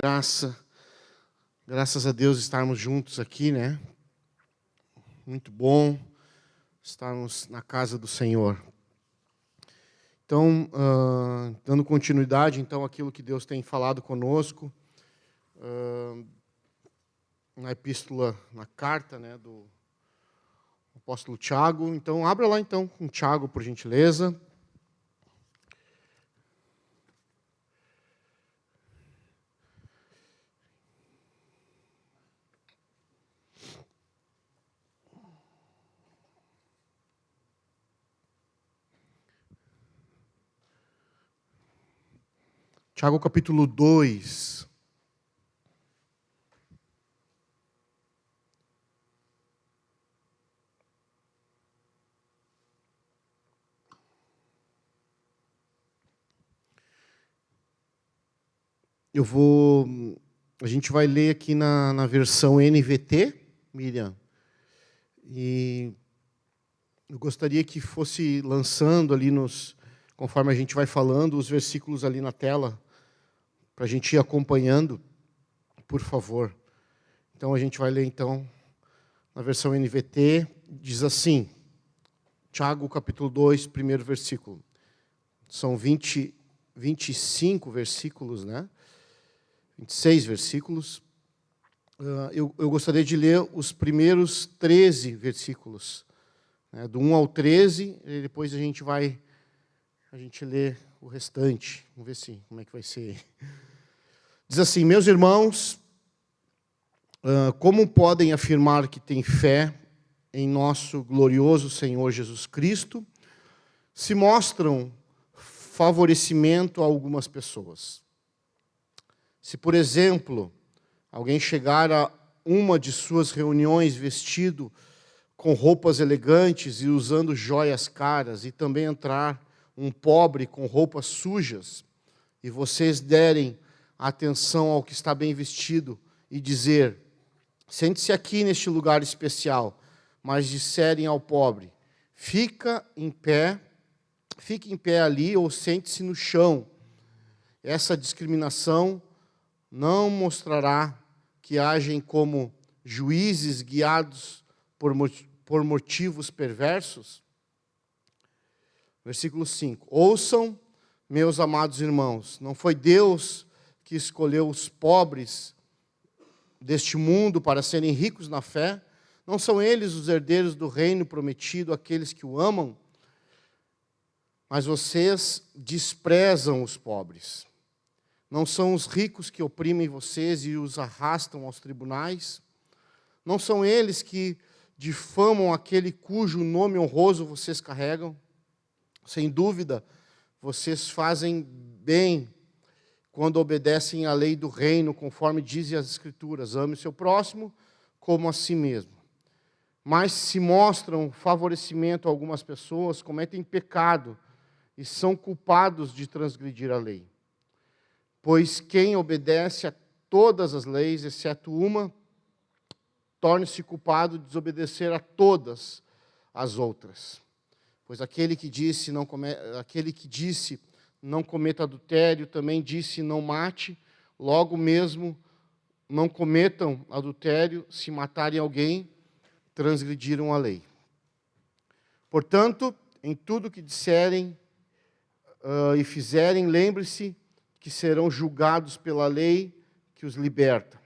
graça. Graças a Deus estarmos juntos aqui, né? Muito bom estarmos na casa do Senhor. Então, dando continuidade, então, àquilo que Deus tem falado conosco, na epístola, na carta, né, do apóstolo Tiago. Então, abra lá, então, com Tiago, por gentileza. Tiago, capítulo 2. A gente vai ler aqui na versão NVT, Miriam, e eu gostaria que fosse lançando ali, conforme a gente vai falando, os versículos ali na tela, para a gente ir acompanhando, por favor. Então, a gente vai ler, então, na versão NVT, diz assim, Tiago, capítulo 2, primeiro versículo. São 25 versículos, né? 26 versículos. Eu gostaria de ler os primeiros 13 versículos, né? Do 1 ao 13, e depois a gente lê o restante. Vamos ver como é que vai ser. Diz assim: meus irmãos, como podem afirmar que têm fé em nosso glorioso Senhor Jesus Cristo, se mostram favorecimento a algumas pessoas? Se, por exemplo, alguém chegar a uma de suas reuniões vestido com roupas elegantes e usando joias caras, e também entrar um pobre com roupas sujas, e vocês derem atenção ao que está bem vestido e dizer: sente-se aqui neste lugar especial, mas disserem ao pobre: fique em pé ali, ou sente-se no chão. Essa discriminação não mostrará que agem como juízes guiados por motivos perversos? Versículo 5. Ouçam, meus amados irmãos, não foi Deus que escolheu os pobres deste mundo para serem ricos na fé? Não são eles os herdeiros do reino prometido àqueles que o amam? Mas vocês desprezam os pobres. Não são os ricos que oprimem vocês e os arrastam aos tribunais? Não são eles que difamam aquele cujo nome honroso vocês carregam? Sem dúvida, vocês fazem bem quando obedecem à lei do reino, conforme dizem as Escrituras: ame o seu próximo como a si mesmo. Mas se mostram favorecimento a algumas pessoas, cometem pecado e são culpados de transgredir a lei. Pois quem obedece a todas as leis, exceto uma, torne-se culpado de desobedecer a todas as outras. Pois aquele que disse não cometa adultério, também disse não mate, logo mesmo não cometam adultério, se matarem alguém, transgrediram a lei. Portanto, em tudo que disserem e fizerem, lembre-se que serão julgados pela lei que os liberta.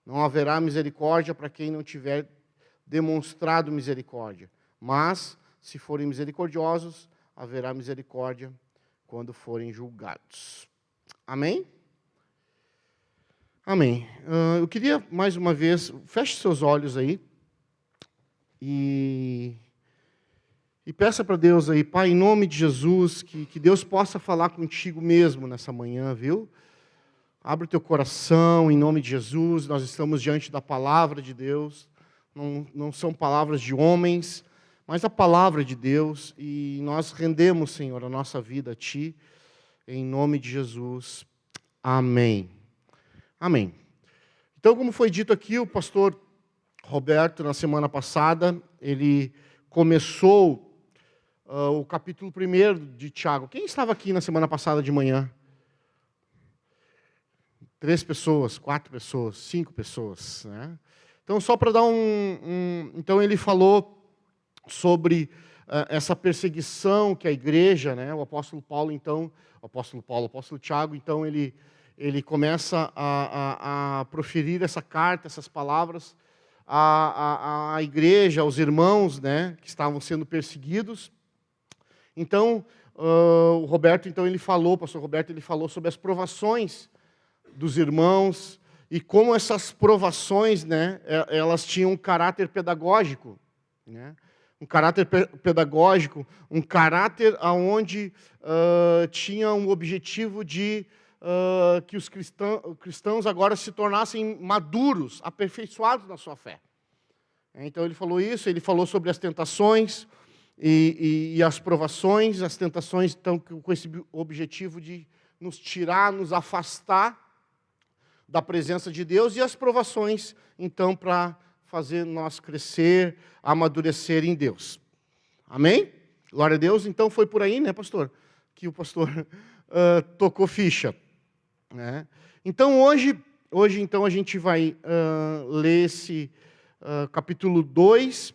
Não haverá misericórdia para quem não tiver demonstrado misericórdia, mas, se forem misericordiosos, haverá misericórdia quando forem julgados. Amém? Amém. Eu queria, mais uma vez, feche seus olhos aí e peça para Deus aí, Pai, em nome de Jesus, que Deus possa falar contigo mesmo nessa manhã, viu? Abre o teu coração, em nome de Jesus. Nós estamos diante da palavra de Deus. Não são palavras de homens, mas a palavra de Deus. E nós rendemos, Senhor, a nossa vida a Ti, em nome de Jesus. Amém. Amém. Então, como foi dito aqui, o pastor Roberto, na semana passada, ele começou o capítulo 1 de Tiago. Quem estava aqui na semana passada de manhã? 3 pessoas, 4 pessoas, 5 pessoas, né? Então, só para dar Então, ele falou sobre essa perseguição que a igreja, né? O apóstolo Paulo, então, o apóstolo Tiago, então, ele começa a proferir essa carta, essas palavras à igreja, aos irmãos, né? Que estavam sendo perseguidos. Então, o Roberto, então, o pastor Roberto, ele falou sobre as provações dos irmãos e como essas provações, né, elas tinham um caráter pedagógico, né? Um caráter pedagógico, um caráter aonde tinha um objetivo de que os cristãos agora se tornassem maduros, aperfeiçoados na sua fé. Então ele falou isso, ele falou sobre as tentações e as provações, as tentações, então, com esse objetivo de nos tirar, nos afastar da presença de Deus, e as provações, então, para fazer nós crescer, amadurecer em Deus. Amém? Glória a Deus. Então, foi por aí, né, pastor? Que o pastor tocou ficha. Né? Então, hoje então, a gente vai ler esse capítulo 2,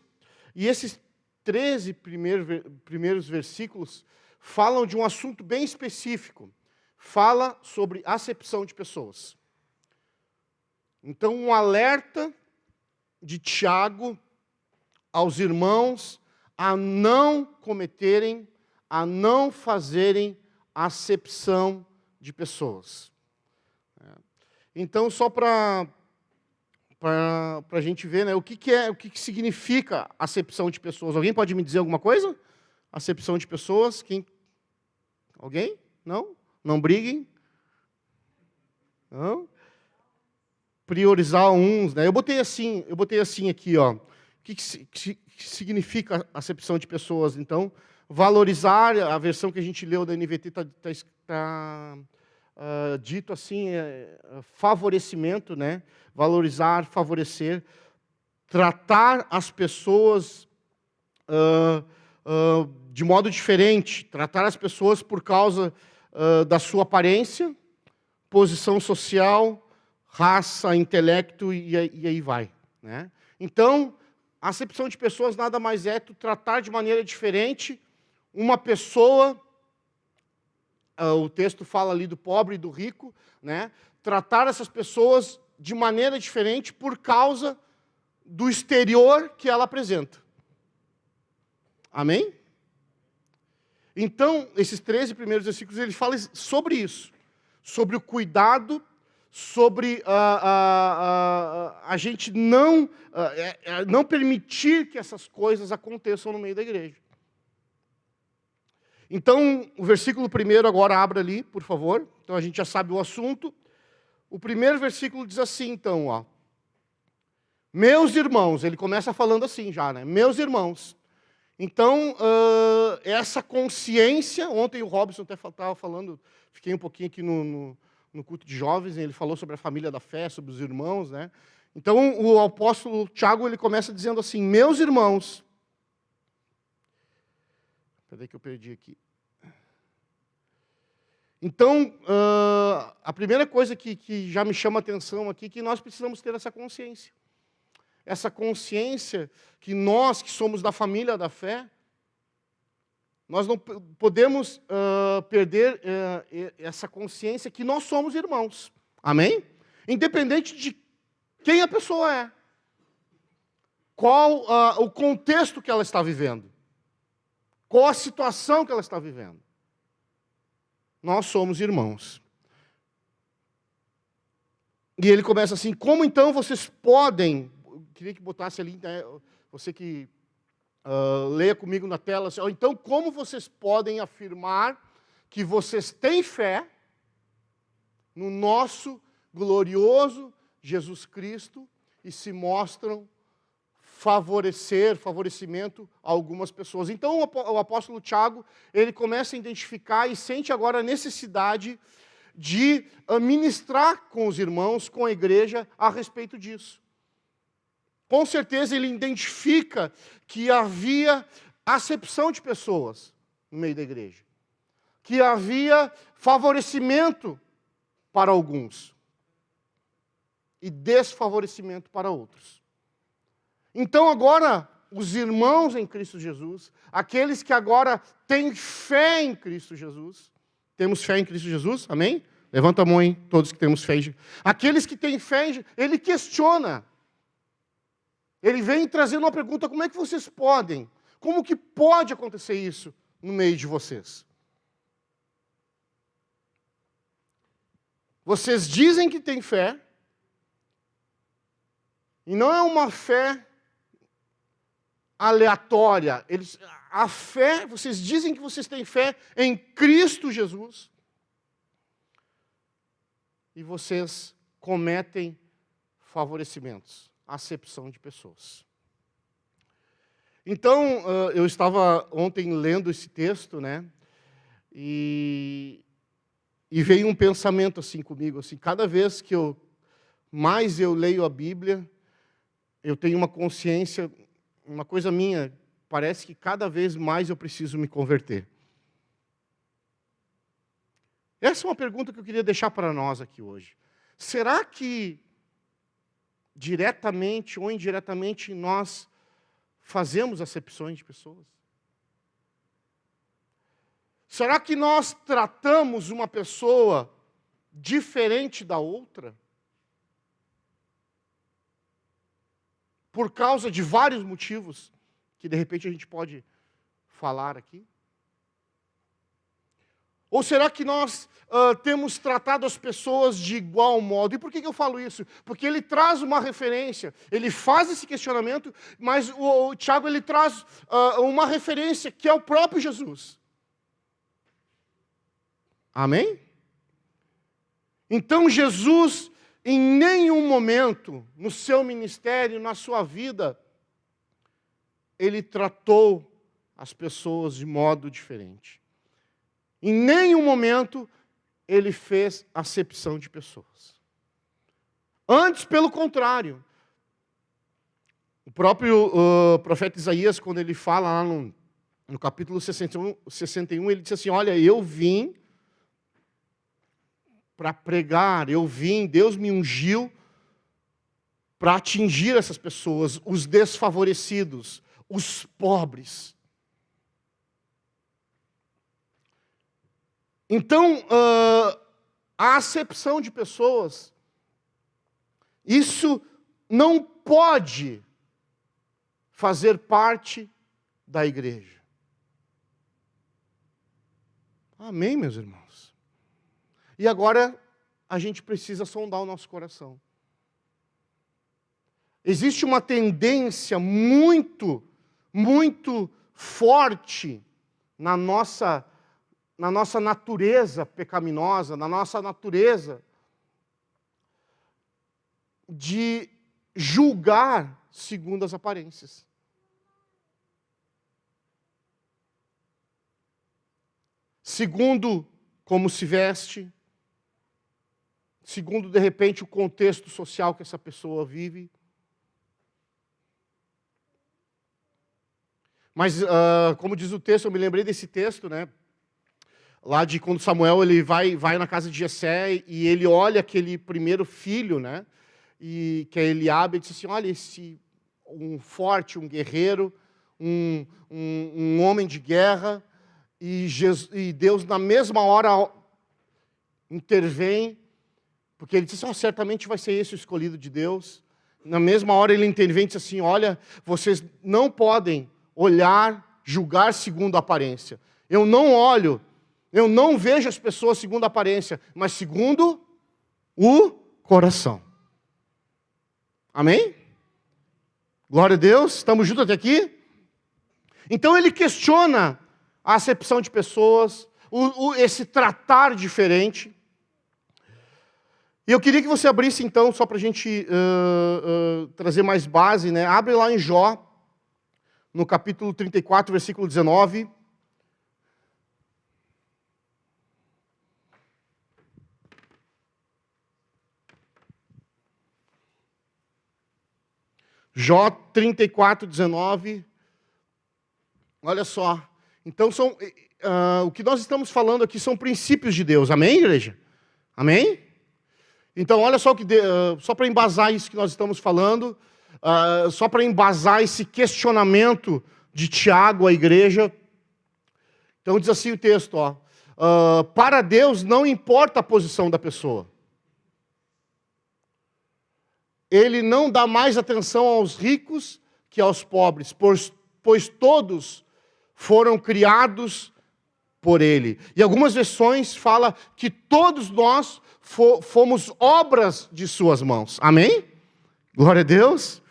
e esses 13 primeiros versículos falam de um assunto bem específico. Fala sobre acepção de pessoas. Então, um alerta de Tiago aos irmãos a não cometerem, a não fazerem acepção de pessoas. Então, só para a gente ver, né, o que significa acepção de pessoas. Alguém pode me dizer alguma coisa? Acepção de pessoas? Alguém? Não? Não briguem? Não? Priorizar uns, né? Eu botei assim aqui, ó. O que significa acepção de pessoas? Então, valorizar, a versão que a gente leu da NVT está dito assim, favorecimento, né? Valorizar, favorecer, tratar as pessoas de modo diferente, tratar as pessoas por causa da sua aparência, posição social, raça, intelecto, e aí vai. Né? Então, a acepção de pessoas nada mais é tu tratar de maneira diferente uma pessoa, o texto fala ali do pobre e do rico, né? Tratar essas pessoas de maneira diferente por causa do exterior que ela apresenta. Amém? Então, esses 13 primeiros versículos, ele fala sobre isso, sobre o cuidado, sobre a gente não permitir que essas coisas aconteçam no meio da igreja. Então, o versículo 1 agora abra ali, por favor. Então, a gente já sabe o assunto. O primeiro versículo diz assim, então, ó. Meus irmãos, ele começa falando assim já, né? Meus irmãos. Então, essa consciência, ontem o Robson até estava falando, fiquei um pouquinho aqui no culto de jovens, ele falou sobre a família da fé, sobre os irmãos, né? Então, o apóstolo Tiago, ele começa dizendo assim, meus irmãos... Peraí que eu perdi aqui. Então, a primeira coisa que já me chama a atenção aqui, é que nós precisamos ter essa consciência. Essa consciência que nós, que somos da família da fé, nós não podemos perder essa consciência que nós somos irmãos. Amém? Independente de quem a pessoa é. Qual o contexto que ela está vivendo. Qual a situação que ela está vivendo. Nós somos irmãos. E ele começa assim, como então vocês podem... Queria que botasse ali, né, você que leia comigo na tela, assim, então como vocês podem afirmar que vocês têm fé no nosso glorioso Jesus Cristo e se mostram favorecimento a algumas pessoas. Então o apóstolo Tiago, ele começa a identificar e sente agora a necessidade de ministrar com os irmãos, com a igreja, a respeito disso. Com certeza ele identifica que havia acepção de pessoas no meio da igreja. Que havia favorecimento para alguns. e desfavorecimento para outros. Então agora, os irmãos em Cristo Jesus, aqueles que agora têm fé em Cristo Jesus, temos fé em Cristo Jesus, amém? Levanta a mão aí, todos que temos fé em Jesus. Aqueles que têm fé, ele questiona. Ele vem trazendo uma pergunta, como é que vocês podem? Como que pode acontecer isso no meio de vocês? Vocês dizem que têm fé, e não é uma fé aleatória. A fé, vocês dizem que vocês têm fé em Cristo Jesus, e vocês cometem favorecimentos, acepção de pessoas. Então, eu estava ontem lendo esse texto, né? E veio um pensamento assim comigo, assim, cada vez que mais eu leio a Bíblia, eu tenho uma consciência, uma coisa minha, parece que cada vez mais eu preciso me converter. Essa é uma pergunta que eu queria deixar para nós aqui hoje. Será que, diretamente ou indiretamente, nós fazemos acepções de pessoas? Será que nós tratamos uma pessoa diferente da outra? Por causa de vários motivos, que de repente a gente pode falar aqui? Ou será que nós temos tratado as pessoas de igual modo? E por que eu falo isso? Porque ele traz uma referência, ele faz esse questionamento, mas o Tiago ele traz uma referência que é o próprio Jesus. Amém? Então Jesus, em nenhum momento, no seu ministério, na sua vida, ele tratou as pessoas de modo diferente. Em nenhum momento ele fez acepção de pessoas. Antes, pelo contrário. O próprio profeta Isaías, quando ele fala lá no capítulo 61, ele diz assim, olha, eu vim para pregar, Deus me ungiu para atingir essas pessoas, os desfavorecidos, os pobres. Então, a acepção de pessoas, isso não pode fazer parte da igreja. Amém, meus irmãos? E agora, a gente precisa sondar o nosso coração. Existe uma tendência muito, muito forte na nossa natureza pecaminosa, na nossa natureza de julgar segundo as aparências. Segundo como se veste, segundo, de repente, o contexto social que essa pessoa vive. Mas, como diz o texto, eu me lembrei desse texto, né? Lá de quando Samuel ele vai na casa de Jessé e ele olha aquele primeiro filho, né? E que é Eliabe, e diz assim, olha, um forte, um guerreiro, um homem de guerra, e Deus na mesma hora intervém, porque ele diz assim, certamente vai ser esse o escolhido de Deus. Na mesma hora ele intervém e diz assim, olha, vocês não podem olhar, julgar segundo a aparência. Eu não vejo as pessoas segundo a aparência, mas segundo o coração. Amém? Glória a Deus, estamos juntos até aqui? Então ele questiona a acepção de pessoas, esse tratar diferente. E eu queria que você abrisse então, só para a gente trazer mais base, né? Abre lá em Jó, no capítulo 34, versículo 19. Jó 34, 19. Olha só. Então, o que nós estamos falando aqui são princípios de Deus. Amém, igreja? Amém? Então, olha só só para embasar isso que nós estamos falando, só para embasar esse questionamento de Tiago à igreja. Então diz assim o texto, para Deus não importa a posição da pessoa. Ele não dá mais atenção aos ricos que aos pobres, pois todos foram criados por Ele. E algumas versões falam que todos nós fomos obras de suas mãos. Amém? Glória a Deus.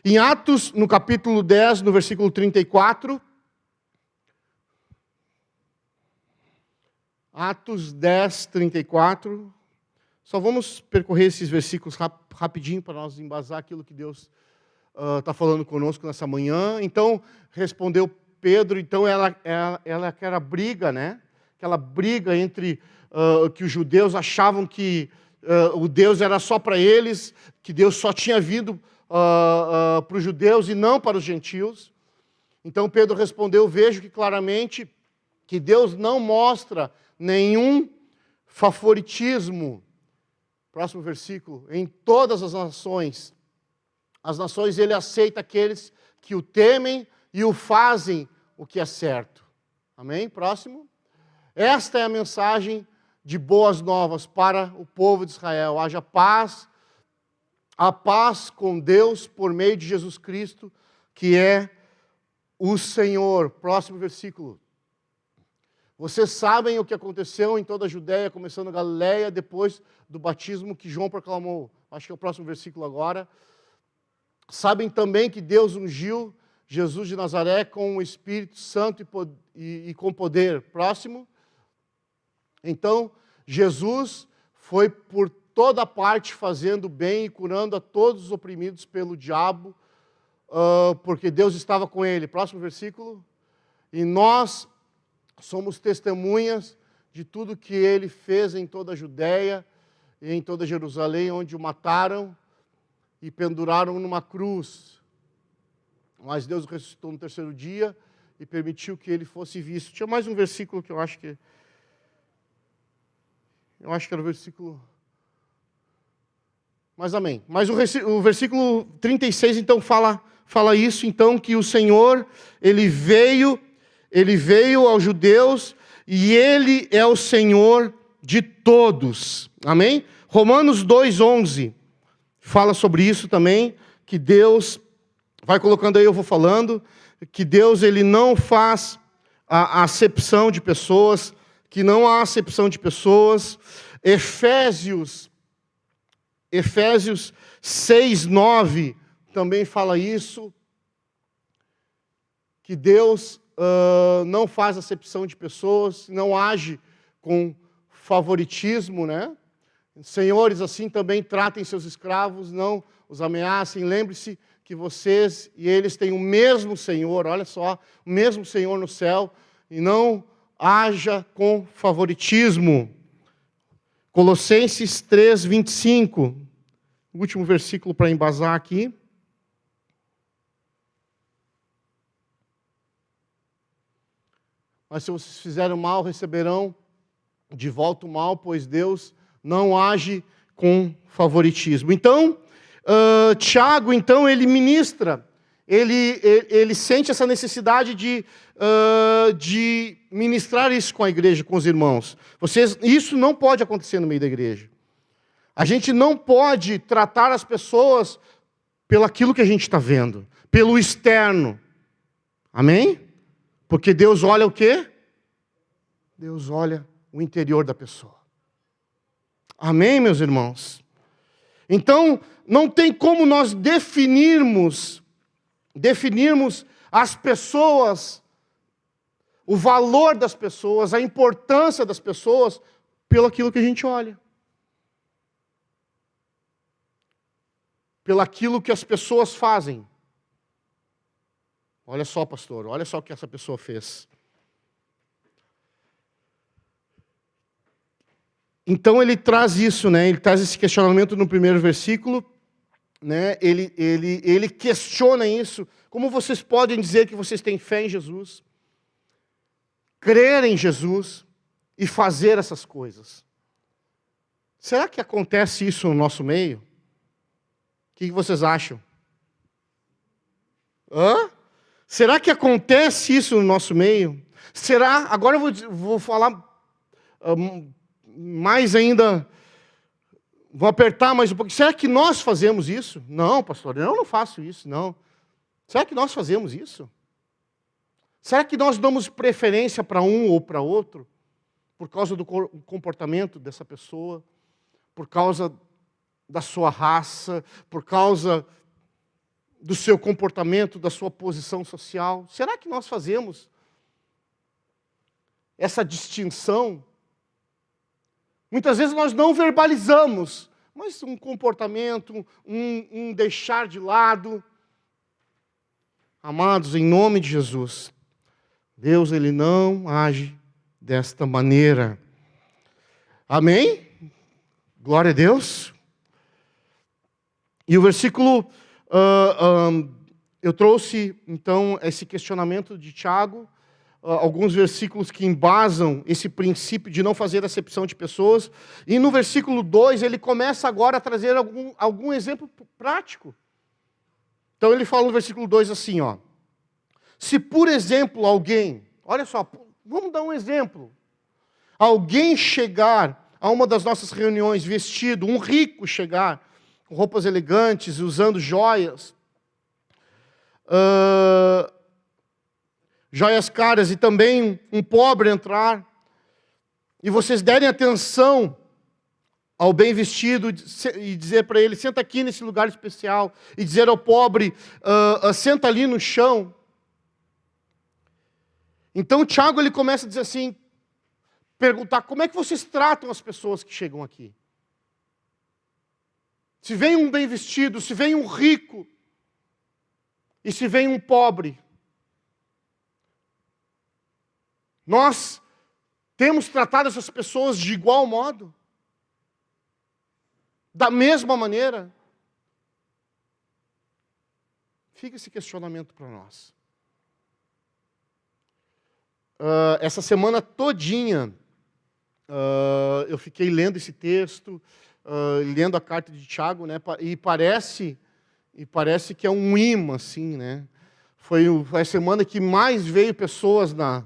Em Atos, no capítulo 10, no versículo 34. Atos 10, 34. Só vamos percorrer esses versículos rapidinho para nós embasar aquilo que Deus está falando conosco nessa manhã. Então, respondeu Pedro, então ela aquela briga, né? Aquela briga entre que os judeus achavam que o Deus era só para eles, que Deus só tinha vindo para os judeus e não para os gentios. Então Pedro respondeu, vejo que claramente que Deus não mostra nenhum favoritismo. Próximo versículo. Em todas as nações ele aceita aqueles que o temem e o fazem o que é certo. Amém? Próximo. Esta é a mensagem de boas novas para o povo de Israel. Haja paz, a paz com Deus por meio de Jesus Cristo, que é o Senhor. Próximo versículo. Vocês sabem o que aconteceu em toda a Judéia, começando a Galileia, depois do batismo que João proclamou. Acho que é o próximo versículo agora. Sabem também que Deus ungiu Jesus de Nazaré com o Espírito Santo e com poder. Próximo. Então, Jesus foi por toda parte fazendo bem e curando a todos os oprimidos pelo diabo, porque Deus estava com ele. Próximo versículo. E nós somos testemunhas de tudo que ele fez em toda a Judéia e em toda Jerusalém, onde o mataram e penduraram numa cruz. Mas Deus o ressuscitou no terceiro dia e permitiu que ele fosse visto. Tinha mais um versículo que eu acho que era o versículo... Mas amém. Mas o versículo 36, então, fala isso, então, que o Senhor, Ele veio aos judeus e Ele é o Senhor de todos. Amém? Romanos 2,11 fala sobre isso também, que Deus, vai colocando aí, eu vou falando, que Deus ele não faz a acepção de pessoas, que não há acepção de pessoas. Efésios 6,9 também fala isso, que Deus não faz acepção de pessoas, não age com favoritismo, né? Senhores, assim também tratem seus escravos, não os ameacem. Lembre-se que vocês e eles têm o mesmo Senhor, olha só, o mesmo Senhor no céu, e não haja com favoritismo. Colossenses 3:25, o último versículo para embasar aqui. Mas se vocês fizerem mal, receberão de volta o mal, pois Deus não age com favoritismo. Então, Tiago, então, ele ministra, ele sente essa necessidade de ministrar isso com a igreja, com os irmãos. Isso não pode acontecer no meio da igreja. A gente não pode tratar as pessoas pelo aquilo que a gente está vendo, pelo externo. Amém? Porque Deus olha o quê? Deus olha o interior da pessoa. Amém, meus irmãos? Então, não tem como nós definirmos as pessoas, o valor das pessoas, a importância das pessoas, pelo aquilo que a gente olha. Pelo aquilo que as pessoas fazem. Olha só, pastor, olha só o que essa pessoa fez. Então ele traz isso, né? Ele traz esse questionamento no primeiro versículo, né? Ele questiona isso. Como vocês podem dizer que vocês têm fé em Jesus, crer em Jesus e fazer essas coisas? Será que acontece isso no nosso meio? O que vocês acham? Hã? Será que acontece isso no nosso meio? Será? Agora eu vou falar mais ainda, vou apertar mais um pouco. Será que nós fazemos isso? Não, pastor, eu não faço isso, não. Será que nós fazemos isso? Será que nós damos preferência para um ou para outro? Por causa do comportamento dessa pessoa? Por causa da sua raça? Por causa do seu comportamento, da sua posição social? Será que nós fazemos essa distinção? Muitas vezes nós não verbalizamos, mas um comportamento, um deixar de lado. Amados, em nome de Jesus, Deus, Ele não age desta maneira. Amém? Glória a Deus. E o versículo, eu trouxe, então, esse questionamento de Tiago, alguns versículos que embasam esse princípio de não fazer acepção de pessoas. E no versículo 2, ele começa agora a trazer algum exemplo prático. Então ele fala no versículo 2 assim, ó. Se por exemplo alguém, olha só, vamos dar um exemplo. Alguém chegar a uma das nossas reuniões vestido, um rico chegar, com roupas elegantes, usando joias, joias caras, e também um pobre entrar, e vocês derem atenção ao bem vestido e dizer para ele, senta aqui nesse lugar especial, e dizer ao pobre, senta ali no chão. Então Tiago ele começa a dizer assim, perguntar, como é que vocês tratam as pessoas que chegam aqui? Se vem um bem vestido, se vem um rico, e se vem um pobre, nós temos tratado essas pessoas de igual modo? Da mesma maneira? Fica esse questionamento para nós. Essa semana todinha, eu fiquei lendo esse texto, lendo a carta de Tiago, né, e parece que é um imã, assim, né? Foi a semana que mais veio pessoas na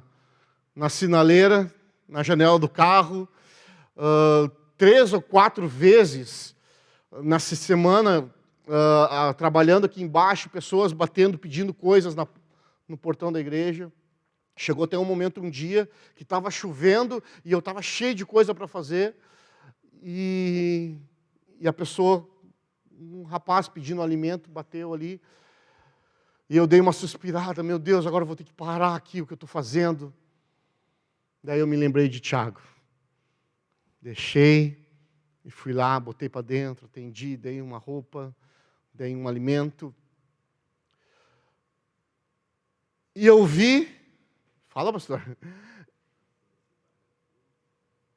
sinaleira, na janela do carro, 3 ou 4 vezes nessa semana, trabalhando aqui embaixo, pessoas batendo, pedindo coisas no portão da igreja. Chegou até um dia, que estava chovendo, e eu estava cheio de coisa para fazer, e a pessoa, um rapaz pedindo alimento, bateu ali, e eu dei uma suspirada, meu Deus, agora eu vou ter que parar aqui o que eu estou fazendo. Daí eu me lembrei de Tiago. Deixei, e fui lá, botei para dentro, atendi, dei uma roupa, dei um alimento. E eu vi, fala pastor,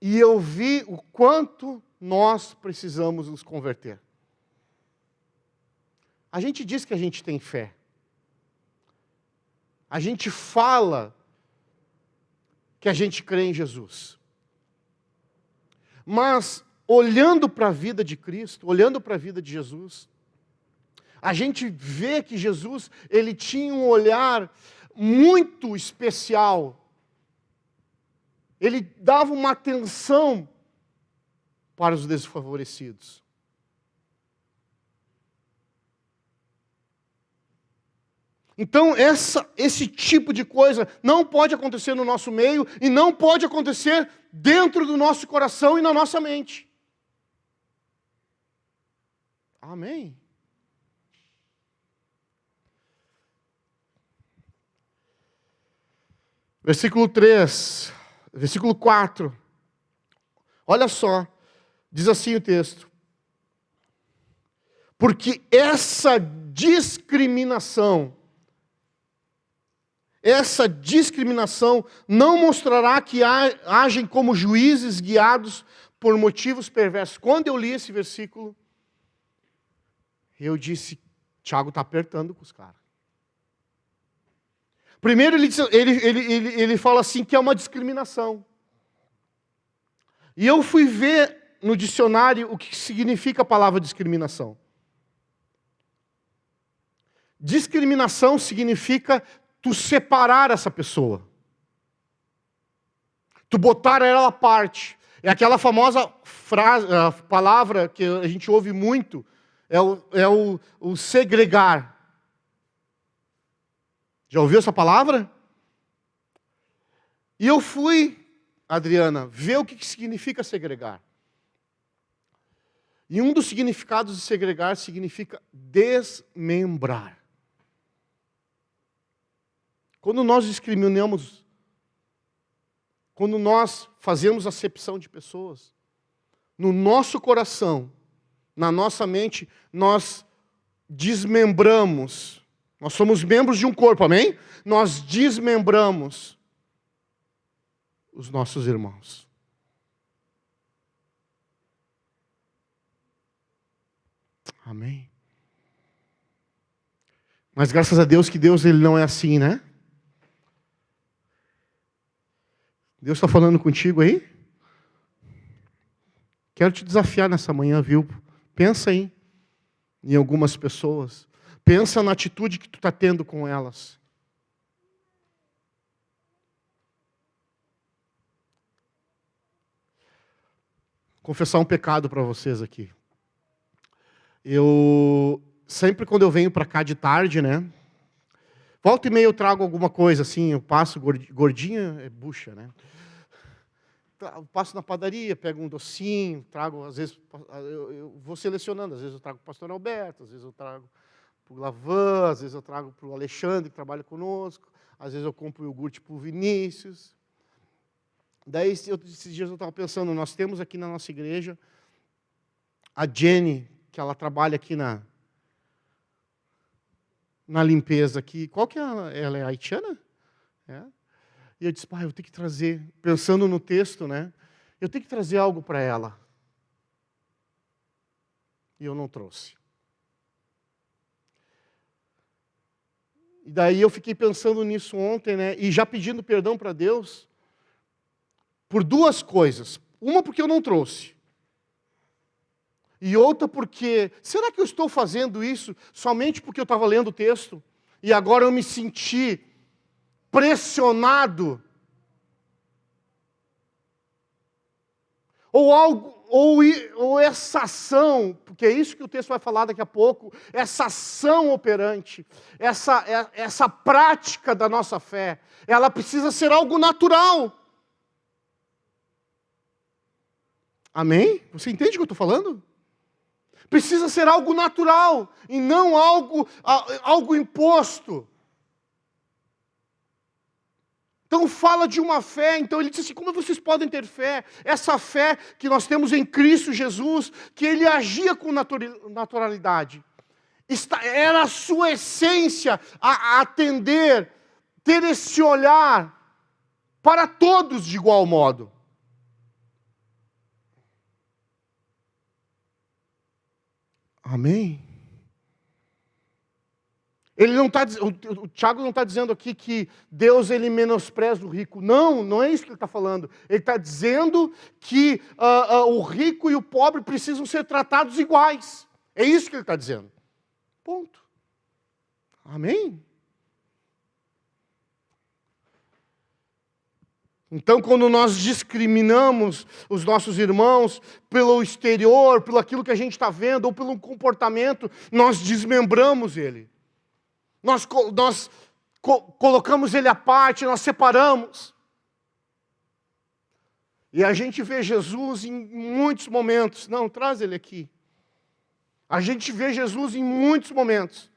e eu vi o quanto nós precisamos nos converter. A gente diz que a gente tem fé. A gente fala que a gente crê em Jesus. Mas, olhando para a vida de Cristo, olhando para a vida de Jesus, a gente vê que Jesus, ele tinha um olhar muito especial. Ele dava uma atenção para os desfavorecidos. Então, esse tipo de coisa não pode acontecer no nosso meio e não pode acontecer dentro do nosso coração e na nossa mente. Amém? Versículo 3, versículo 4. Olha só, diz assim o texto. Porque essa discriminação não mostrará que agem como juízes guiados por motivos perversos. Quando eu li esse versículo, eu disse, Tiago está apertando com os caras. Primeiro ele fala assim que é uma discriminação. E eu fui ver no dicionário o que significa a palavra discriminação. Discriminação significa tu separar essa pessoa. Tu botar ela à parte. É aquela famosa frase, a palavra que a gente ouve muito, é o segregar. Já ouviu essa palavra? E eu fui, Adriana, ver o que significa segregar. E um dos significados de segregar significa desmembrar. Quando nós discriminamos, quando nós fazemos acepção de pessoas, no nosso coração, na nossa mente, nós desmembramos. Nós somos membros de um corpo, amém? Nós desmembramos os nossos irmãos. Amém? Mas graças a Deus que Deus ele não é assim, né? Deus está falando contigo aí? Quero te desafiar nessa manhã, viu? Pensa aí em algumas pessoas. Pensa na atitude que tu está tendo com elas. Confessar um pecado para vocês aqui. Sempre quando eu venho para cá de tarde, né? Volta e meia eu trago alguma coisa assim, eu passo, gordinha é bucha, né? Eu passo na padaria, pego um docinho, trago, às vezes, eu vou selecionando, às vezes eu trago para o pastor Alberto, às vezes eu trago para o Lavan, às vezes eu trago para o Alexandre, que trabalha conosco, às vezes eu compro iogurte para o Vinícius. Daí, esses dias eu estava pensando, nós temos aqui na nossa igreja a Jenny, que ela trabalha aqui na limpeza aqui. Qual que é ela? É haitiana? É. E eu disse, pai, eu tenho que trazer, pensando no texto, né? Eu tenho que trazer algo para ela. E eu não trouxe. E daí eu fiquei pensando nisso ontem, né? E já pedindo perdão para Deus por duas coisas. Uma porque eu não trouxe. E outra porque, será que eu estou fazendo isso somente porque eu estava lendo o texto? E agora eu me senti pressionado? Ou essa ação, porque é isso que o texto vai falar daqui a pouco, essa ação operante, essa prática da nossa fé, ela precisa ser algo natural. Amém? Você entende o que eu estou falando? Precisa ser algo natural e não algo imposto. Então fala de uma fé, então ele diz assim, como vocês podem ter fé? Essa fé que nós temos em Cristo Jesus, que ele agia com naturalidade. Era a sua essência a atender, ter esse olhar para todos de igual modo. Amém? O Tiago não está dizendo aqui que Deus ele menospreza o rico. Não, não é isso que ele está falando. Ele está dizendo que o rico e o pobre precisam ser tratados iguais. É isso que ele está dizendo. Ponto. Amém? Então, quando nós discriminamos os nossos irmãos pelo exterior, pelo aquilo que a gente está vendo, ou pelo comportamento, nós desmembramos ele. Nós colocamos ele à parte, nós separamos. E a gente vê Jesus em muitos momentos. Não, traz ele aqui. A gente vê Jesus em muitos momentos.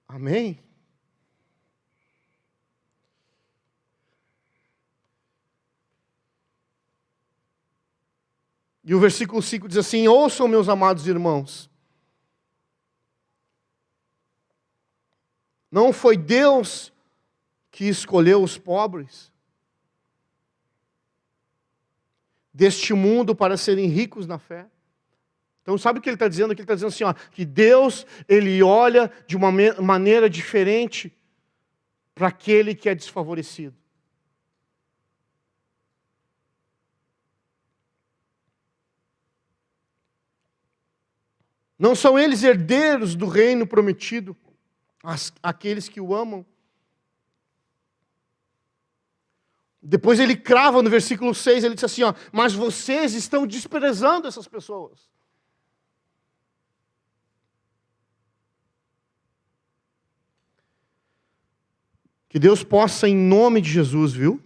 Amém? E o versículo 5 diz assim, ouçam, meus amados irmãos. Não foi Deus que escolheu os pobres deste mundo para serem ricos na fé. Então sabe o que ele está dizendo? Ele está dizendo assim, ó, que Deus ele olha de uma maneira diferente para aquele que é desfavorecido. Não são eles herdeiros do reino prometido, aqueles que o amam? Depois ele crava no versículo 6, ele diz assim, ó, mas vocês estão desprezando essas pessoas. Que Deus possa, em nome de Jesus, viu?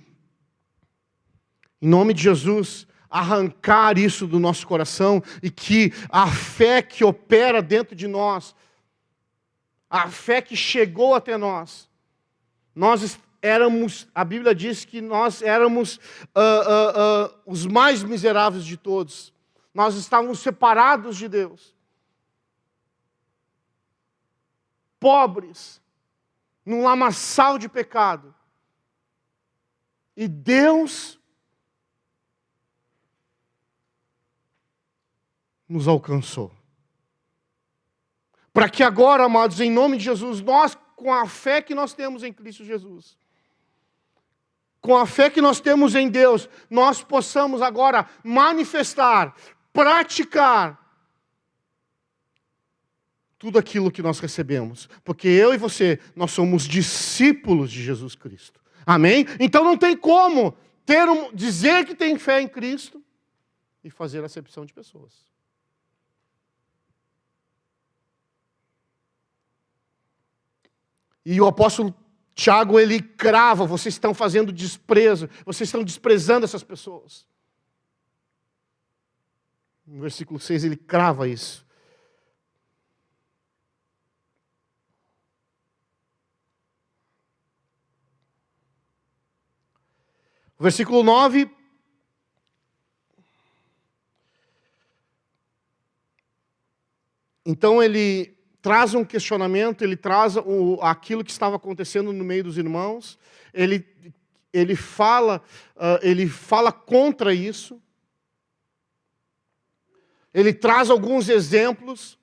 Em nome de Jesus, arrancar isso do nosso coração e que a fé que opera dentro de nós, a fé que chegou até nós éramos, a Bíblia diz que nós éramos os mais miseráveis de todos. Nós estávamos separados de Deus. Pobres, num lamaçal de pecado. E Deus nos alcançou. Para que agora, amados, em nome de Jesus, nós, com a fé que nós temos em Cristo Jesus, com a fé que nós temos em Deus, nós possamos agora manifestar, praticar tudo aquilo que nós recebemos. Porque eu e você, nós somos discípulos de Jesus Cristo. Amém? Então não tem como dizer que tem fé em Cristo e fazer acepção de pessoas. E o apóstolo Tiago, ele crava, vocês estão fazendo desprezo, vocês estão desprezando essas pessoas. No versículo 6 ele crava isso. O versículo 9. Então ele traz um questionamento, ele traz aquilo que estava acontecendo no meio dos irmãos, ele fala contra isso, ele traz alguns exemplos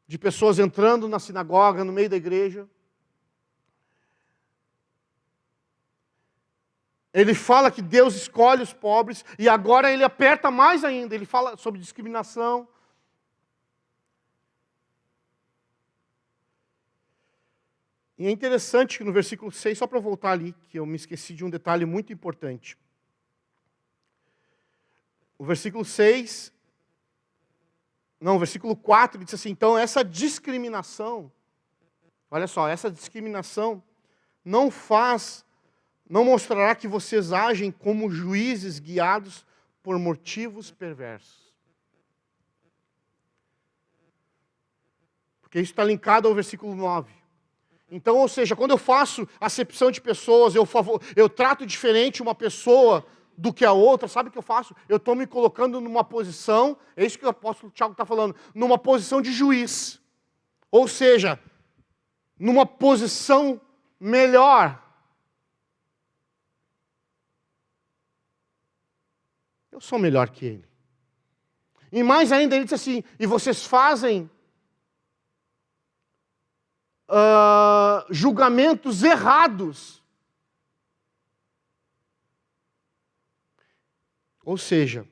de pessoas entrando na sinagoga, no meio da igreja. Ele fala que Deus escolhe os pobres, e agora ele aperta mais ainda, ele fala sobre discriminação. E é interessante que no versículo 6, só para voltar ali, que eu me esqueci de um detalhe muito importante. O versículo 6, não, o versículo 4, diz assim, então essa discriminação, olha só, essa discriminação não mostrará que vocês agem como juízes guiados por motivos perversos. Porque isso está linkado ao versículo 9. Então, ou seja, quando eu faço acepção de pessoas, eu trato diferente uma pessoa do que a outra, sabe o que eu faço? Eu estou me colocando numa posição, é isso que o apóstolo Tiago está falando, numa posição de juiz. Ou seja, numa posição melhor. Eu sou melhor que ele. E mais ainda, ele diz assim, e vocês fazem julgamentos errados. Ou seja,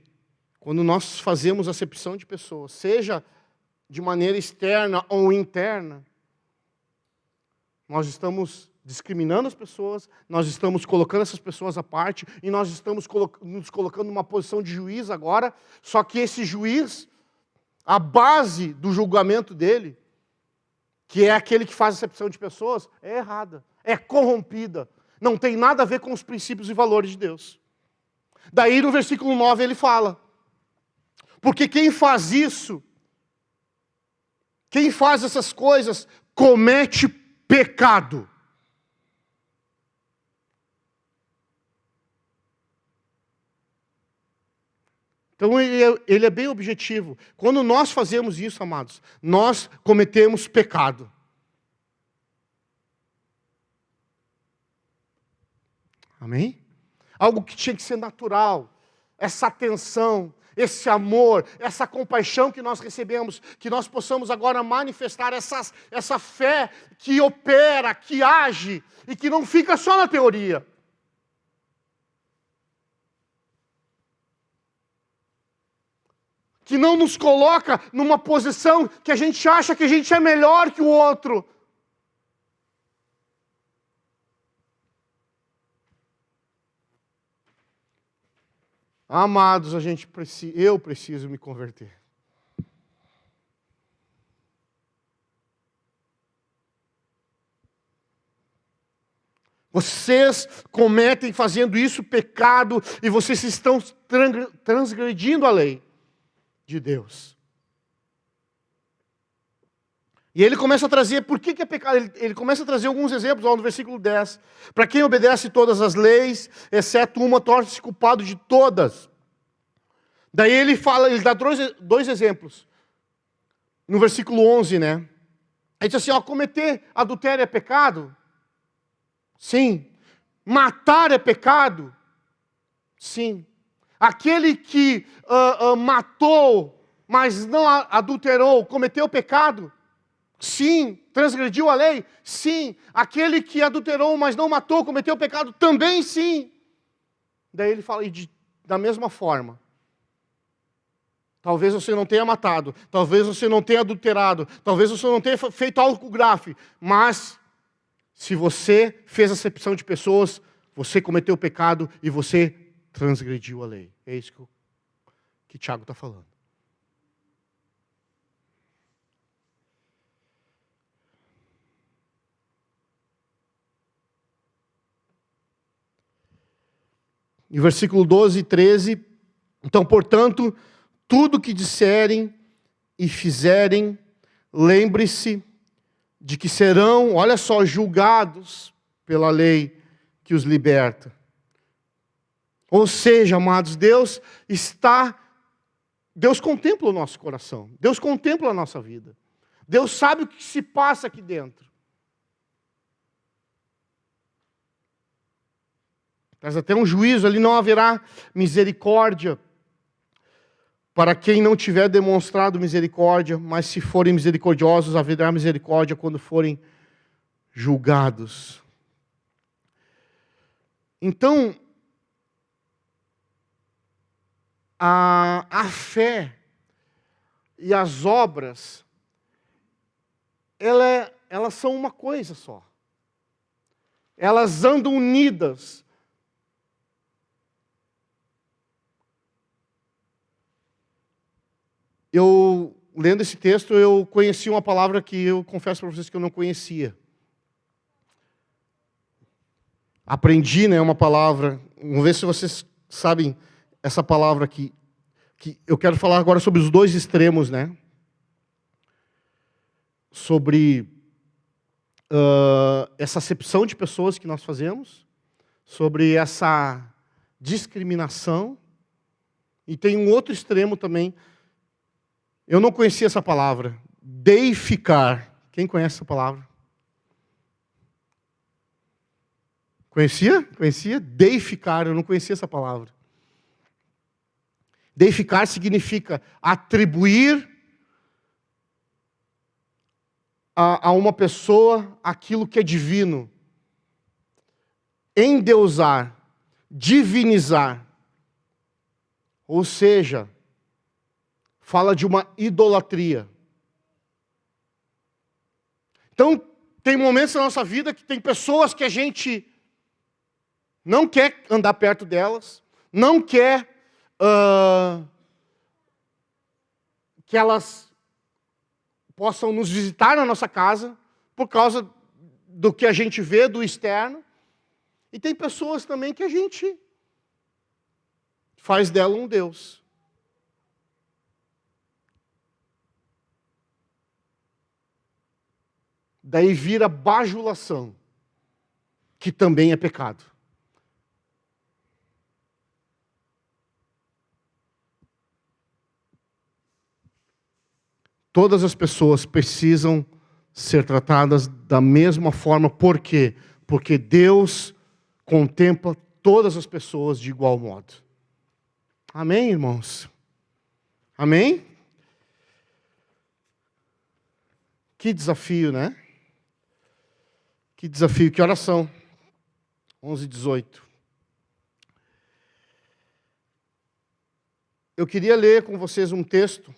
quando nós fazemos acepção de pessoas, seja de maneira externa ou interna, nós estamos discriminando as pessoas, nós estamos colocando essas pessoas à parte, e nós estamos nos colocando numa posição de juiz agora, só que esse juiz, a base do julgamento dele, que é aquele que faz acepção de pessoas, é errada, é corrompida, não tem nada a ver com os princípios e valores de Deus. Daí no versículo 9 ele fala, porque quem faz isso, quem faz essas coisas, comete pecado. Então ele é bem objetivo. Quando nós fazemos isso, amados, nós cometemos pecado. Amém? Algo que tinha que ser natural. Essa atenção, esse amor, essa compaixão que nós recebemos, que nós possamos agora manifestar essa fé que opera, que age, e que não fica só na teoria. que não nos coloca numa posição que a gente acha que a gente é melhor que o outro. Amados, eu preciso me converter. Vocês cometem fazendo isso pecado e vocês estão transgredindo a lei de Deus. E ele começa a trazer, por que é pecado? Ele começa a trazer alguns exemplos, no versículo 10. Para quem obedece todas as leis, exceto uma, torna-se culpado de todas. Daí ele dá dois exemplos. No versículo 11, né? Ele diz assim, cometer adultério é pecado? Sim. Matar é pecado? Sim. Aquele que matou, mas não adulterou, cometeu pecado? Sim. Transgrediu a lei? Sim. Aquele que adulterou, mas não matou, cometeu pecado? Também sim. Daí ele fala, da mesma forma, talvez você não tenha matado, talvez você não tenha adulterado, talvez você não tenha feito algo grave, mas se você fez acepção de pessoas, você cometeu pecado e você transgrediu a lei. É isso que Tiago está falando. Em versículo 12 e 13, então, portanto, tudo que disserem e fizerem, lembre-se de que serão, olha só, julgados pela lei que os liberta. Ou seja, amados, Deus contempla o nosso coração. Deus contempla a nossa vida. Deus sabe o que se passa aqui dentro. Mas até um juízo ali não haverá misericórdia para quem não tiver demonstrado misericórdia, mas se forem misericordiosos, haverá misericórdia quando forem julgados. Então, a fé e as obras, elas são uma coisa só. Elas andam unidas. Eu, lendo esse texto, eu conheci uma palavra que eu confesso para vocês que eu não conhecia. Aprendi, uma palavra. Vamos ver se vocês sabem essa palavra aqui. Que eu quero falar agora sobre os dois extremos, Sobre essa acepção de pessoas que nós fazemos, sobre essa discriminação. E tem um outro extremo também. Eu não conhecia essa palavra. Deificar. Quem conhece essa palavra? Conhecia? Conhecia? Deificar. Eu não conhecia essa palavra. Deificar significa atribuir a uma pessoa aquilo que é divino. Endeusar. Divinizar. Ou seja, fala de uma idolatria. Então, tem momentos na nossa vida que tem pessoas que a gente não quer andar perto delas, não quer que elas possam nos visitar na nossa casa, por causa do que a gente vê do externo. E tem pessoas também que a gente faz dela um Deus. Daí vira bajulação, que também é pecado. Todas as pessoas precisam ser tratadas da mesma forma. Por quê? Porque Deus contempla todas as pessoas de igual modo. Amém, irmãos? Amém? Que desafio, né? Que desafio, que oração. 11:18. eu queria ler com vocês um texto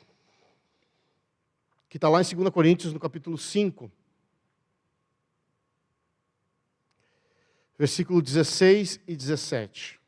que está lá em 2 Coríntios, no capítulo 5, versículo 16 e 17.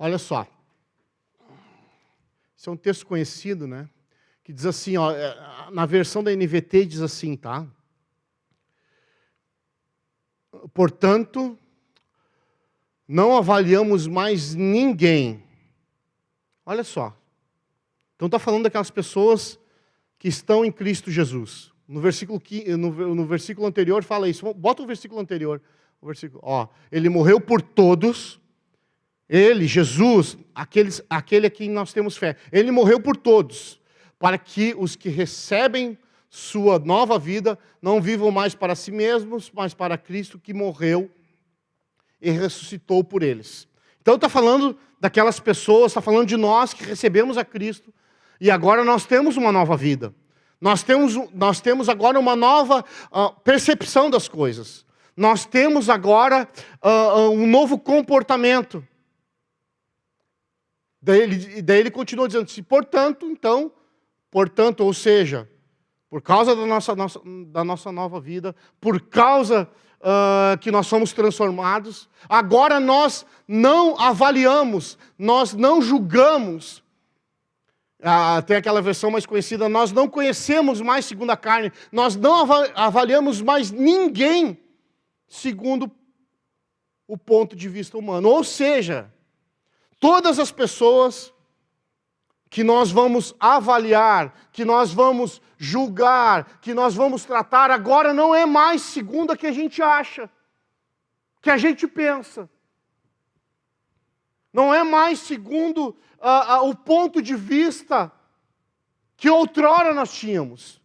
Olha só. Esse é um texto conhecido, né? Que diz assim, ó, na versão da NVT diz assim, tá? Portanto, não avaliamos mais ninguém. Olha só. Então está falando daquelas pessoas que estão em Cristo Jesus. No versículo anterior fala isso. Bota o versículo anterior. Ele morreu por todos. Ele, Jesus, aquele a quem nós temos fé. Ele morreu por todos, para que os que recebem sua nova vida não vivam mais para si mesmos, mas para Cristo que morreu e ressuscitou por eles. Então está falando daquelas pessoas, está falando de nós que recebemos a Cristo e agora nós temos uma nova vida. Nós temos agora uma nova percepção das coisas. Nós temos agora um novo comportamento. Daí ele continua dizendo assim, portanto, ou seja, por causa da nossa nova vida, por causa que nós somos transformados, agora nós não avaliamos, nós não julgamos. Tem aquela versão mais conhecida, nós não conhecemos mais segundo a carne, nós não avaliamos mais ninguém segundo o ponto de vista humano. Ou seja, todas as pessoas que nós vamos avaliar, que nós vamos julgar, que nós vamos tratar, agora não é mais segundo a que a gente acha, que a gente pensa. Não é mais segundo o ponto de vista que outrora nós tínhamos.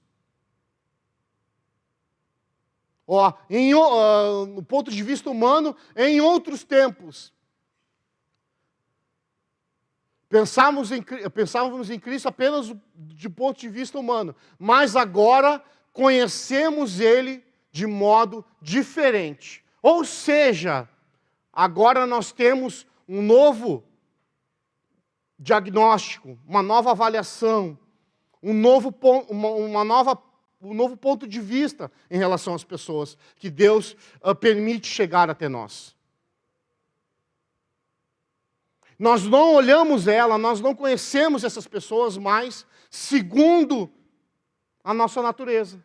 No ponto de vista humano, em outros tempos. Pensávamos em Cristo apenas de ponto de vista humano, mas agora conhecemos Ele de modo diferente. Ou seja, agora nós temos um novo diagnóstico, uma nova avaliação, um novo ponto de vista em relação às pessoas que Deus permite chegar até nós. Nós não olhamos ela, nós não conhecemos essas pessoas mais segundo a nossa natureza.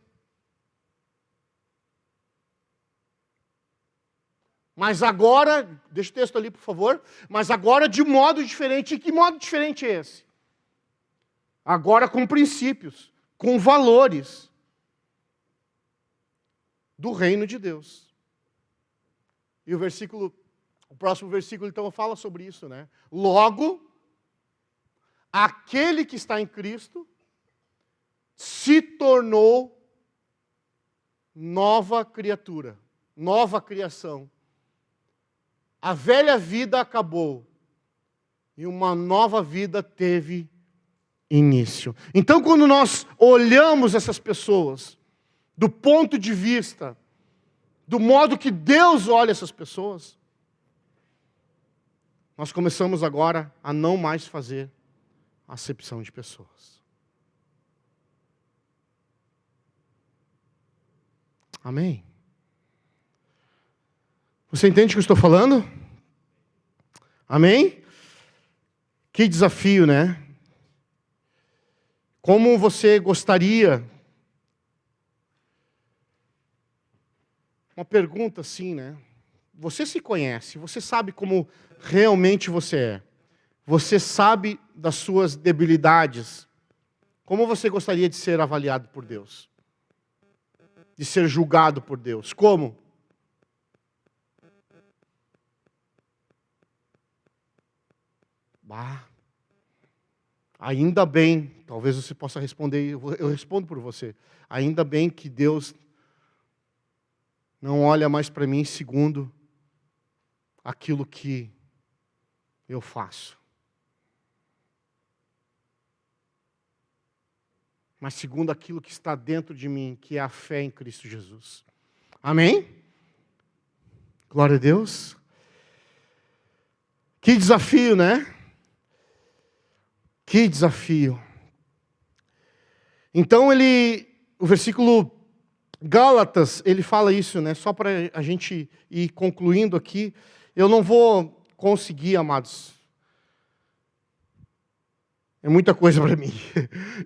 Mas agora, deixa o texto ali, por favor, mas agora de modo diferente. E que modo diferente é esse? Agora com princípios, com valores do reino de Deus. E o próximo versículo, então, fala sobre isso, né? Logo, aquele que está em Cristo se tornou nova criatura, nova criação. A velha vida acabou e uma nova vida teve início. Então, quando nós olhamos essas pessoas do ponto de vista, do modo que Deus olha essas pessoas, nós começamos agora a não mais fazer acepção de pessoas. Amém? Você entende o que eu estou falando? Amém? Que desafio, né? Como você gostaria? Uma pergunta assim, né? Você se conhece, você sabe como realmente você é. Você sabe das suas debilidades. Como você gostaria de ser avaliado por Deus? De ser julgado por Deus? Como? Ainda bem, talvez você possa responder, eu respondo por você. Ainda bem que Deus não olha mais para mim segundo aquilo que eu faço, mas segundo aquilo que está dentro de mim, que é a fé em Cristo Jesus. Amém? Glória a Deus. Que desafio, né? Que desafio. Então o versículo Gálatas, ele fala isso, né? Só para a gente ir concluindo aqui. Eu não vou conseguir, amados. É muita coisa para mim.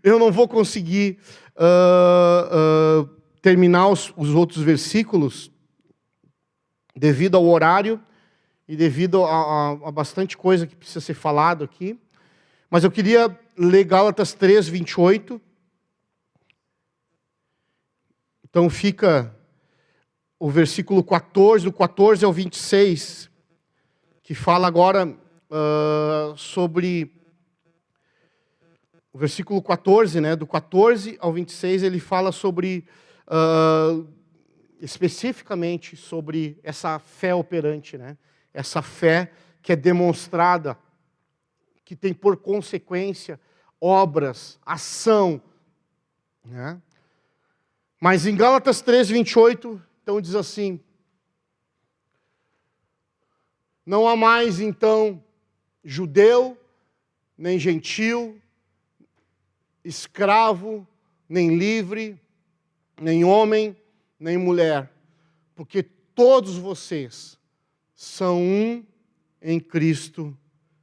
Eu não vou conseguir terminar os outros versículos devido ao horário e devido a bastante coisa que precisa ser falado aqui. Mas eu queria ler Gálatas 3, 28. Então fica o versículo 14, do 14 ao 26, que fala agora sobre... O versículo 14, né, do 14 ao 26, ele fala sobre, especificamente sobre essa fé operante, né? Essa fé que é demonstrada, que tem por consequência obras, ação, né? Mas em Gálatas 3, 28, então diz assim: não há mais então judeu, nem gentil, escravo, nem livre, nem homem, nem mulher, porque todos vocês são um em Cristo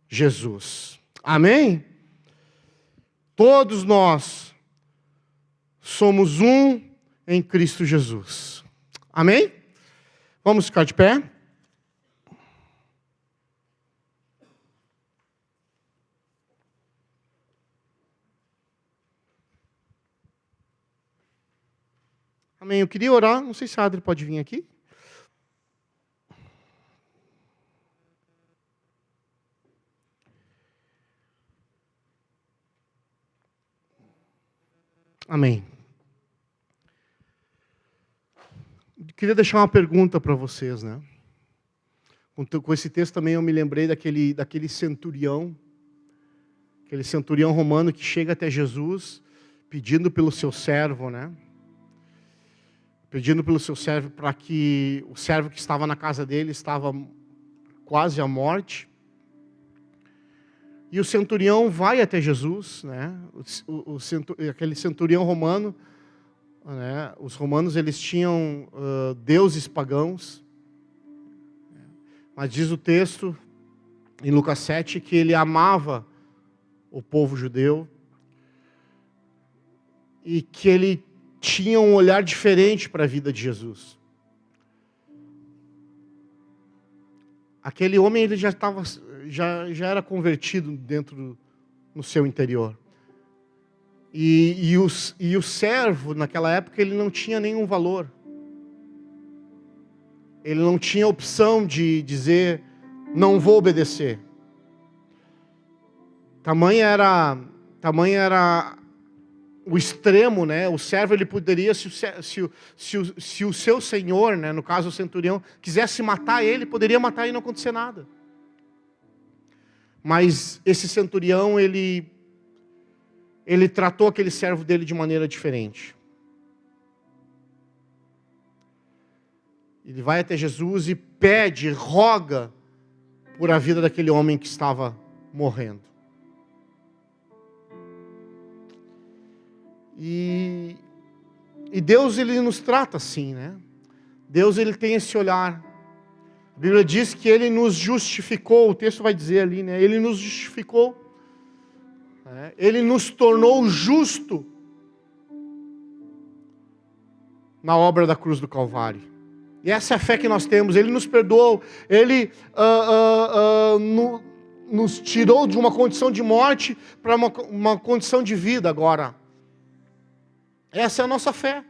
Jesus. Amém? Todos nós somos um em Cristo Jesus. Amém? Vamos ficar de pé? Amém. Eu queria orar, não sei se a Adri pode vir aqui. Amém. Eu queria deixar uma pergunta para vocês, né? Com esse texto também eu me lembrei daquele centurião romano que chega até Jesus pedindo pelo seu servo, né? Pedindo pelo seu servo para que o servo que estava na casa dele estava quase à morte. E o centurião vai até Jesus, né? Aquele centurião romano, né? Os romanos eles tinham deuses pagãos, mas diz o texto em Lucas 7 que ele amava o povo judeu e que ele tinha um olhar diferente para a vida de Jesus. Aquele homem ele já era convertido no seu interior. E o servo, naquela época, ele não tinha nenhum valor. Ele não tinha opção de dizer, não vou obedecer. Tamanho era o extremo, né? O servo ele poderia, se o seu senhor, né, no caso o centurião, quisesse matar ele, poderia matar e não acontecer nada. Mas esse centurião, ele tratou aquele servo dele de maneira diferente. Ele vai até Jesus e pede, roga por a vida daquele homem que estava morrendo. E Deus ele nos trata assim, né? Deus ele tem esse olhar. A Bíblia diz que Ele nos justificou, o texto vai dizer ali, né? Ele nos justificou, né? Ele nos tornou justo na obra da cruz do Calvário. E essa é a fé que nós temos. Ele nos perdoou, Ele nos tirou de uma condição de morte para uma condição de vida agora. Essa é a nossa fé.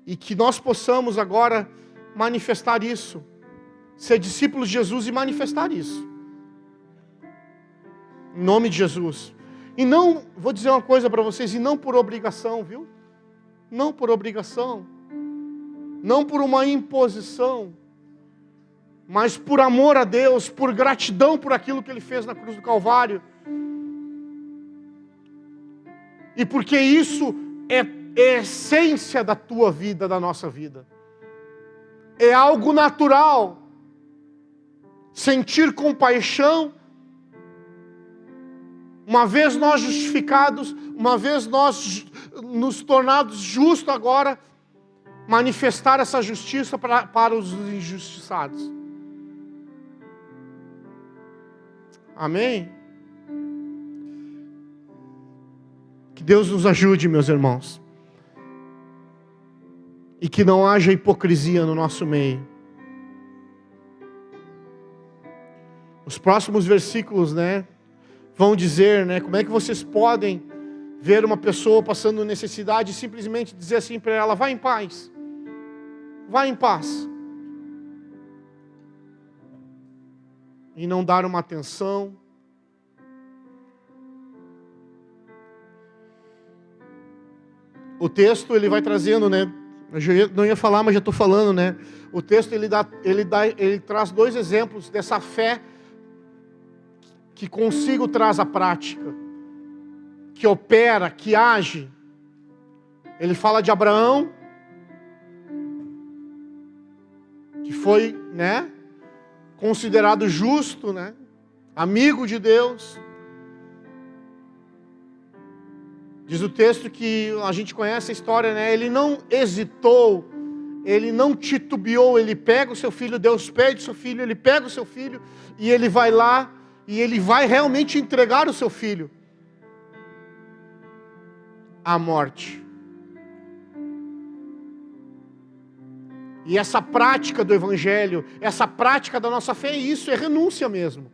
E que nós possamos agora manifestar isso ser discípulos de Jesus e manifestar isso. Em nome de Jesus. E não, vou dizer uma coisa para vocês, e não por obrigação, viu? Não por obrigação. Não por uma imposição. Mas por amor a Deus, por gratidão por aquilo que Ele fez na cruz do Calvário. E porque isso é a essência da tua vida, da nossa vida. É algo natural. Sentir compaixão. Uma vez nós justificados, uma vez nós nos tornados justos agora, manifestar essa justiça para os injustiçados. Amém? Que Deus nos ajude, meus irmãos. E que não haja hipocrisia no nosso meio. Os próximos versículos, vão dizer, como é que vocês podem ver uma pessoa passando necessidade e simplesmente dizer assim para ela: vá em paz. Vá em paz. E não dar uma atenção. O texto, ele vai trazendo, eu não ia falar, mas já estou falando, O texto, ele traz 2 exemplos dessa fé que consigo traz a prática, que opera, que age. Ele fala de Abraão, que foi, considerado justo, amigo de Deus. Diz o texto que a gente conhece a história, Ele não hesitou, ele não titubeou, ele pega o seu filho, Deus pede o seu filho, ele pega o seu filho e ele vai lá e ele vai realmente entregar o seu filho à morte. E essa prática do Evangelho, essa prática da nossa fé, isso é renúncia mesmo.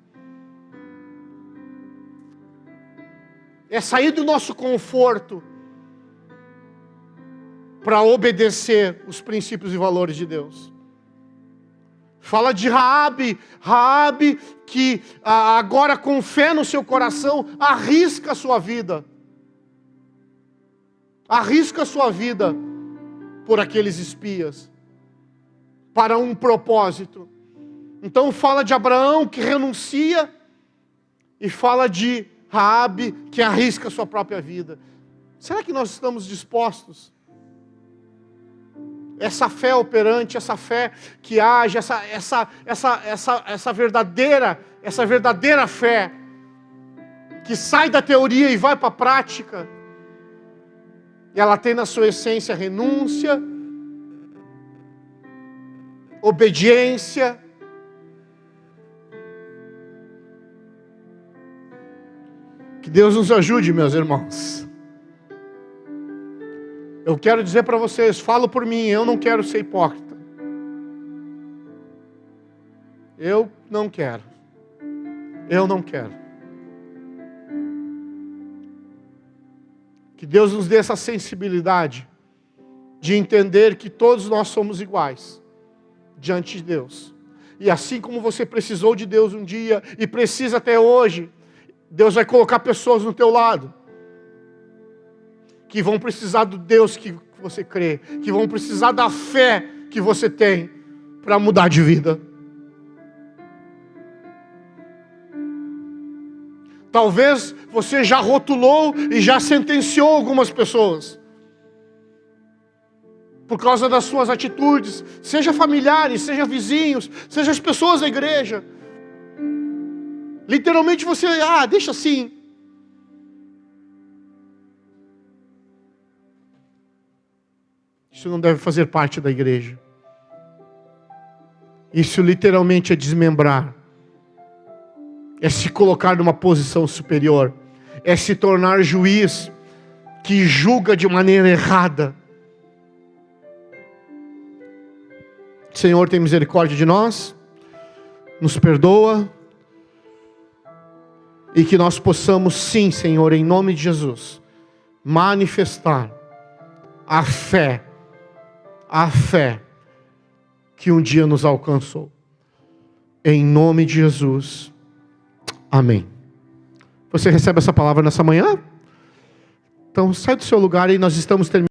É sair do nosso conforto para obedecer os princípios e valores de Deus. Fala de Raabe que agora com fé no seu coração arrisca a sua vida. Arrisca a sua vida por aqueles espias. Para um propósito. Então fala de Abraão que renuncia e fala de Raabe que arrisca a sua própria vida. Será que nós estamos dispostos? Essa fé operante, essa fé que age, essa verdadeira fé que sai da teoria e vai para a prática. E ela tem na sua essência renúncia, obediência. Que Deus nos ajude, meus irmãos. Eu quero dizer para vocês, falo por mim, eu não quero ser hipócrita. Eu não quero. Que Deus nos dê essa sensibilidade de entender que todos nós somos iguais diante de Deus. E assim como você precisou de Deus um dia e precisa até hoje, Deus vai colocar pessoas no teu lado que vão precisar do Deus que você crê, que vão precisar da fé que você tem para mudar de vida. Talvez você já rotulou e já sentenciou algumas pessoas por causa das suas atitudes, seja familiares, seja vizinhos, seja as pessoas da igreja. Literalmente você, deixa assim. Isso não deve fazer parte da igreja. Isso literalmente é desmembrar. É se colocar numa posição superior. É se tornar juiz que julga de maneira errada. Senhor, tem misericórdia de nós. Nos perdoa. E que nós possamos, sim, Senhor, em nome de Jesus, manifestar a fé que um dia nos alcançou. em nome de Jesus. Amém. Você recebe essa palavra nessa manhã? Então sai do seu lugar e nós estamos terminando.